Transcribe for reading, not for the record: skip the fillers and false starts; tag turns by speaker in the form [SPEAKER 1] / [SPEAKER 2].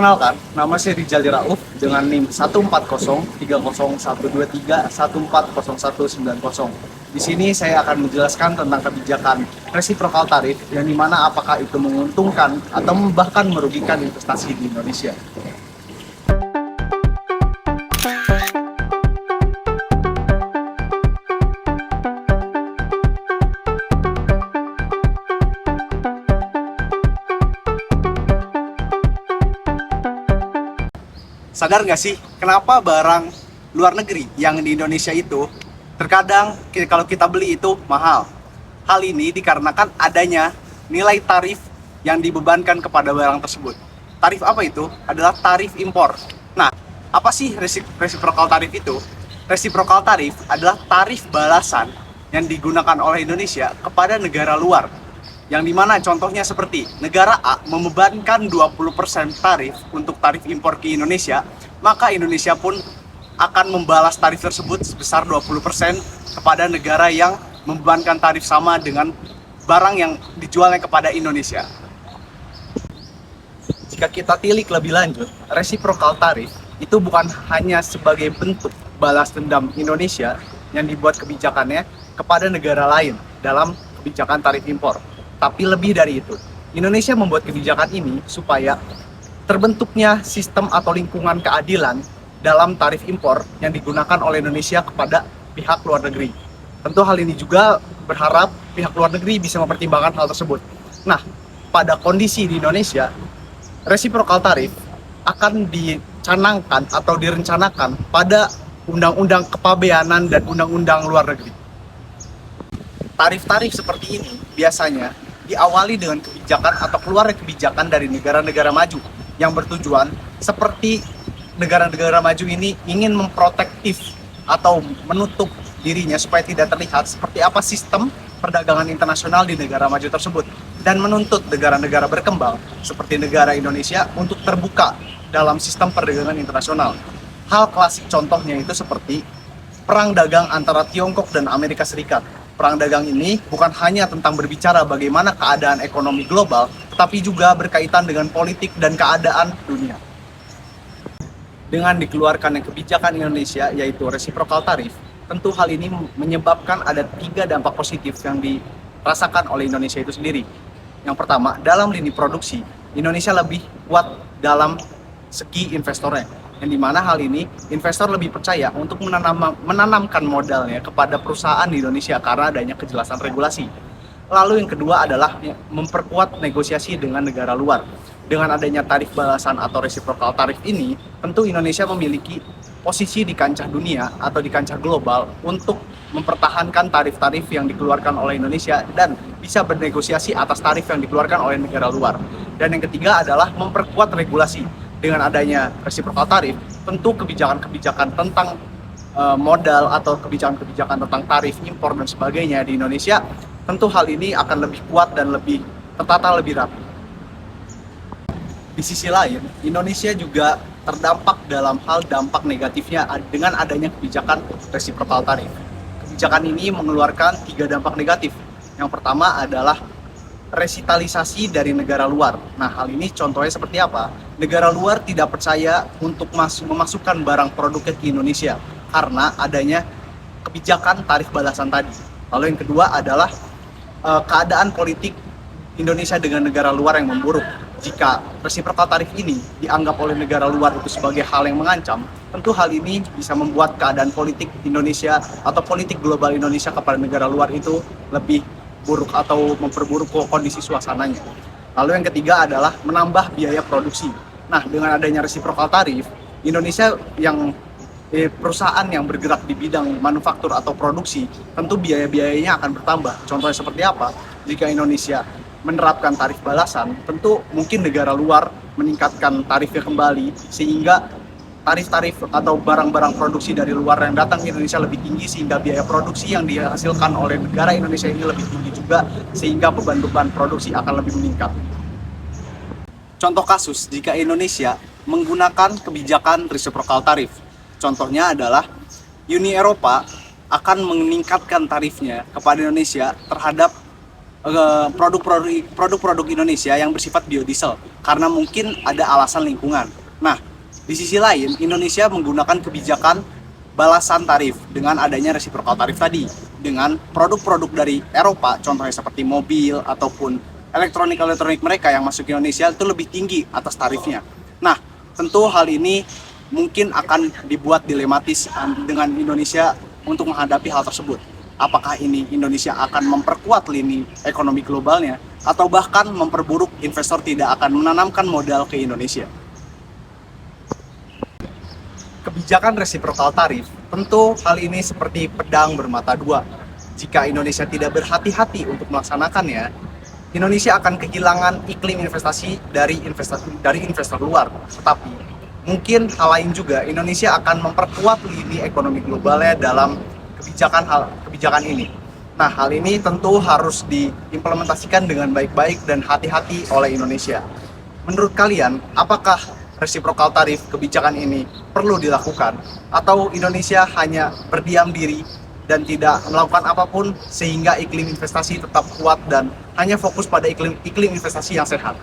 [SPEAKER 1] Perkenalkan, nama saya Rijal Rauf dengan NIM 1403013140190. Di sini saya akan menjelaskan tentang kebijakan resiprokal tarif yang dimana apakah itu menguntungkan atau bahkan merugikan investasi di Indonesia. Sadar nggak sih, kenapa barang luar negeri yang di Indonesia itu terkadang kalau kita beli itu mahal? Hal ini dikarenakan adanya nilai tarif yang dibebankan kepada barang tersebut. Tarif apa itu? Adalah tarif impor. Nah, apa sih reciprocal tarif itu? Reciprocal tarif adalah tarif balasan yang digunakan oleh Indonesia kepada negara luar. Yang dimana contohnya seperti negara A membebankan 20% tarif untuk tarif impor ke Indonesia, maka Indonesia pun akan membalas tarif tersebut sebesar 20% kepada negara yang membebankan tarif sama dengan barang yang dijualnya kepada Indonesia. Jika kita tilik lebih lanjut, reciprocal tarif itu bukan hanya sebagai bentuk balas dendam Indonesia yang dibuat kebijakannya kepada negara lain dalam kebijakan tarif impor. Tapi lebih dari itu, Indonesia membuat kebijakan ini supaya terbentuknya sistem atau lingkungan keadilan dalam tarif impor yang digunakan oleh Indonesia kepada pihak luar negeri. Tentu hal ini juga berharap pihak luar negeri bisa mempertimbangkan hal tersebut. Nah, pada kondisi di Indonesia, reciprocal tarif akan dicanangkan atau direncanakan pada Undang-Undang Kepabeanan dan Undang-Undang Luar Negeri. Tarif-tarif seperti ini biasanya diawali dengan kebijakan atau keluarnya kebijakan dari negara-negara maju yang bertujuan seperti negara-negara maju ini ingin memprotektif atau menutup dirinya supaya tidak terlihat seperti apa sistem perdagangan internasional di negara maju tersebut dan menuntut negara-negara berkembang seperti negara Indonesia untuk terbuka dalam sistem perdagangan internasional. Hal klasik contohnya itu seperti perang dagang antara Tiongkok dan Amerika Serikat. Perang dagang ini bukan hanya tentang berbicara bagaimana keadaan ekonomi global, tetapi juga berkaitan dengan politik dan keadaan dunia. Dengan dikeluarkannya kebijakan Indonesia, yaitu reciprocal tarif, tentu hal ini menyebabkan ada 3 dampak positif yang dirasakan oleh Indonesia itu sendiri. Yang pertama, dalam lini produksi, Indonesia lebih kuat dalam segi investornya. Yang dimana hal ini investor lebih percaya untuk menanamkan modalnya kepada perusahaan di Indonesia karena adanya kejelasan regulasi. Lalu yang kedua adalah memperkuat negosiasi dengan negara luar. Dengan adanya tarif balasan atau reciprocal tarif ini, tentu Indonesia memiliki posisi di kancah dunia atau di kancah global untuk mempertahankan tarif-tarif yang dikeluarkan oleh Indonesia dan bisa bernegosiasi atas tarif yang dikeluarkan oleh negara luar. Dan yang ketiga adalah memperkuat regulasi. Dengan adanya reciprocal tarif, tentu kebijakan-kebijakan tentang modal atau kebijakan-kebijakan tentang tarif impor dan sebagainya di Indonesia, tentu hal ini akan lebih kuat dan lebih tertata lebih rapi. Di sisi lain, Indonesia juga terdampak dalam hal dampak negatifnya dengan adanya kebijakan reciprocal tarif. Kebijakan ini mengeluarkan 3 dampak negatif. Yang pertama adalah resitalisasi dari negara luar. Nah, hal ini contohnya seperti apa? Negara luar tidak percaya untuk memasukkan barang produknya ke Indonesia karena adanya kebijakan tarif balasan tadi. Lalu yang kedua adalah keadaan politik Indonesia dengan negara luar yang memburuk. Jika reciprocal tarif ini dianggap oleh negara luar itu sebagai hal yang mengancam, tentu hal ini bisa membuat keadaan politik Indonesia atau politik global Indonesia kepada negara luar itu lebih buruk atau memperburuk kondisi suasananya. Lalu yang ketiga adalah menambah biaya produksi. Nah, dengan adanya reciprocal tarif, Indonesia yang perusahaan yang bergerak di bidang manufaktur atau produksi, tentu biaya-biayanya akan bertambah. Contohnya seperti apa? Jika Indonesia menerapkan tarif balasan, tentu mungkin negara luar meningkatkan tarifnya kembali sehingga tarif-tarif atau barang-barang produksi dari luar yang datang ke Indonesia lebih tinggi sehingga biaya produksi yang dihasilkan oleh negara Indonesia ini lebih tinggi juga sehingga beban-beban produksi akan lebih meningkat. Contoh kasus jika Indonesia menggunakan kebijakan reciprocal tarif. Contohnya adalah Uni Eropa akan meningkatkan tarifnya kepada Indonesia terhadap produk-produk Indonesia yang bersifat biodiesel karena mungkin ada alasan lingkungan. Nah, di sisi lain Indonesia menggunakan kebijakan balasan tarif dengan adanya reciprocal tarif tadi dengan produk-produk dari Eropa, contohnya seperti mobil ataupun elektronik mereka yang masuk ke Indonesia itu lebih tinggi atas tarifnya. Nah, tentu hal ini mungkin akan dibuat dilematis dengan Indonesia untuk menghadapi hal tersebut. Apakah ini Indonesia akan memperkuat lini ekonomi globalnya atau bahkan memperburuk, investor tidak akan menanamkan modal ke Indonesia. Kebijakan resiprokal tarif, tentu hal ini seperti pedang bermata dua. Jika Indonesia tidak berhati-hati untuk melaksanakannya, Indonesia akan kehilangan iklim investasi dari investor luar. Tetapi mungkin hal lain juga, Indonesia akan memperkuat lini ekonomi globalnya dalam kebijakan ini. Nah, hal ini tentu harus diimplementasikan dengan baik-baik dan hati-hati oleh Indonesia. Menurut kalian, apakah reciprocal tarif kebijakan ini perlu dilakukan atau Indonesia hanya berdiam diri dan tidak melakukan apapun sehingga iklim investasi tetap kuat dan hanya fokus pada iklim investasi yang sehat?